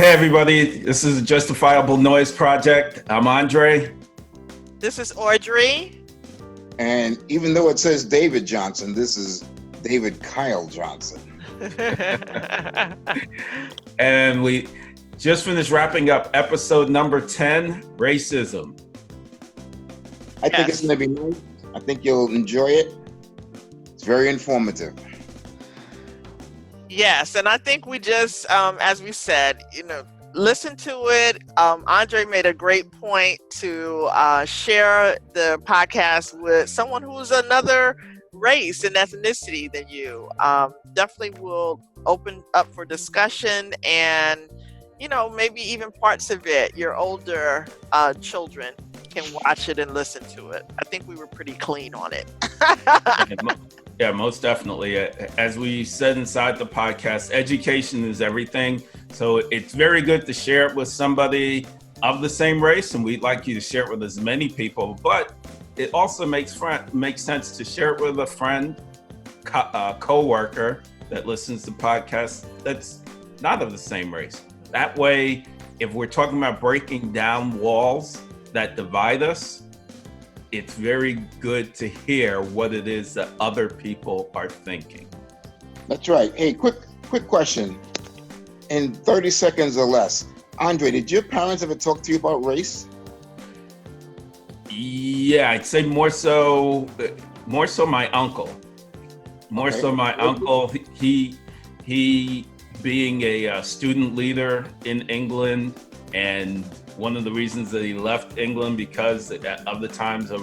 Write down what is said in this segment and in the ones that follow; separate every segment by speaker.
Speaker 1: Hey everybody, this is the Justifiable Noise Project. I'm Andre.
Speaker 2: This is Audrey.
Speaker 3: And even though it says David Johnson, this is David Kyle Johnson.
Speaker 1: And we just finished wrapping up episode number 10, Racism.
Speaker 3: I think it's going to be nice. I think you'll enjoy it. It's very informative.
Speaker 2: Yes, and I think we just, as we said, listen to it. Andre made a great point to share the podcast with someone who's another race and ethnicity than you. Definitely will open up for discussion and, maybe even parts of it, your older children can watch it and listen to it. I think we were pretty clean on it.
Speaker 1: Yeah, most definitely. As we said inside the podcast, education is everything. So it's very good to share it with somebody of the same race, and we'd like you to share it with as many people. But it also makes sense to share it with a friend, co-worker that listens to podcasts that's not of the same race. That way, if we're talking about breaking down walls that divide us, it's very good to hear what it is that other people are thinking.
Speaker 3: That's right. Hey, quick question. In 30 seconds or less, Andre, did your parents ever talk to you about race?
Speaker 1: Yeah, I'd say more so my uncle. More so my uncle. He being a student leader in England, and one of the reasons that he left England because of the times of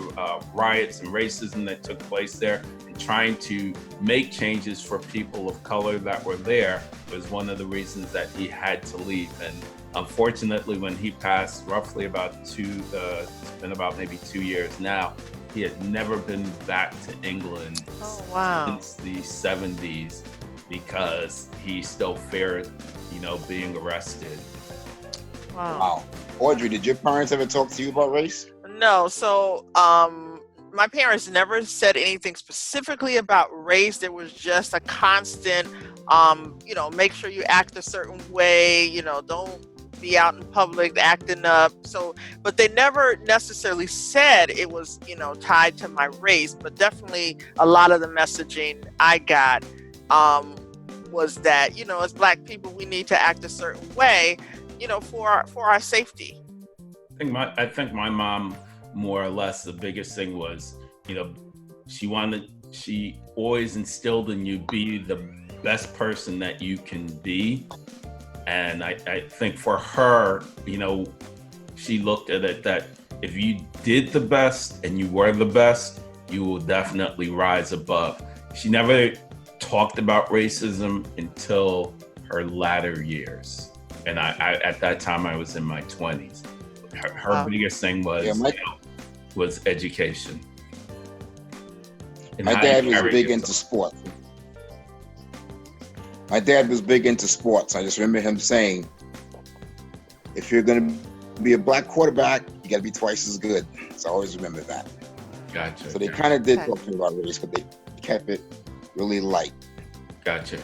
Speaker 1: riots and racism that took place there, and trying to make changes for people of color that were there was one of the reasons that he had to leave. And unfortunately, when he passed, roughly it's been about maybe 2 years now, he had never been back to England since the 70s because he still feared, being arrested.
Speaker 3: Wow. Audrey, did your parents ever talk to you about race?
Speaker 2: No. So my parents never said anything specifically about race. There was just a constant, make sure you act a certain way, don't be out in public acting up. So, but they never necessarily said it was, tied to my race, but definitely a lot of the messaging I got was that, as Black people, we need to act a certain way, for our safety.
Speaker 1: I think my mom, more or less, the biggest thing was, she always instilled in you, be the best person that you can be. And I think for her, she looked at it that if you did the best and you were the best, you will definitely rise above. She never talked about racism until her latter years. And I at that time, I was in my 20s. Her biggest thing was education.
Speaker 3: My dad was big into sports. I just remember him saying, if you're going to be a Black quarterback, you got to be twice as good. So I always remember that.
Speaker 1: Gotcha.
Speaker 3: So they kind of did talk to me about race, but they kept it really light.
Speaker 1: Gotcha.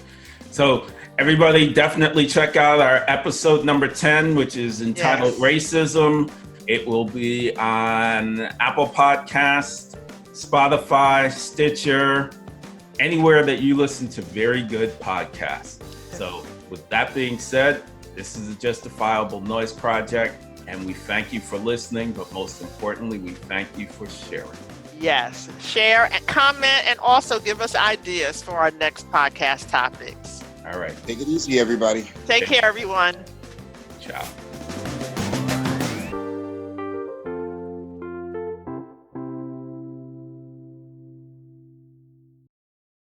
Speaker 1: So everybody definitely check out our episode number 10, which is entitled Racism. It will be on Apple Podcasts, Spotify, Stitcher, anywhere that you listen to very good podcasts. So with that being said, this is a Justifiable Noise Project, and we thank you for listening, but most importantly, we thank you for sharing.
Speaker 2: Yes, share and comment, and also give us ideas for our next podcast topics.
Speaker 1: All right.
Speaker 3: Take it easy, everybody.
Speaker 2: Take care, everyone.
Speaker 1: Ciao.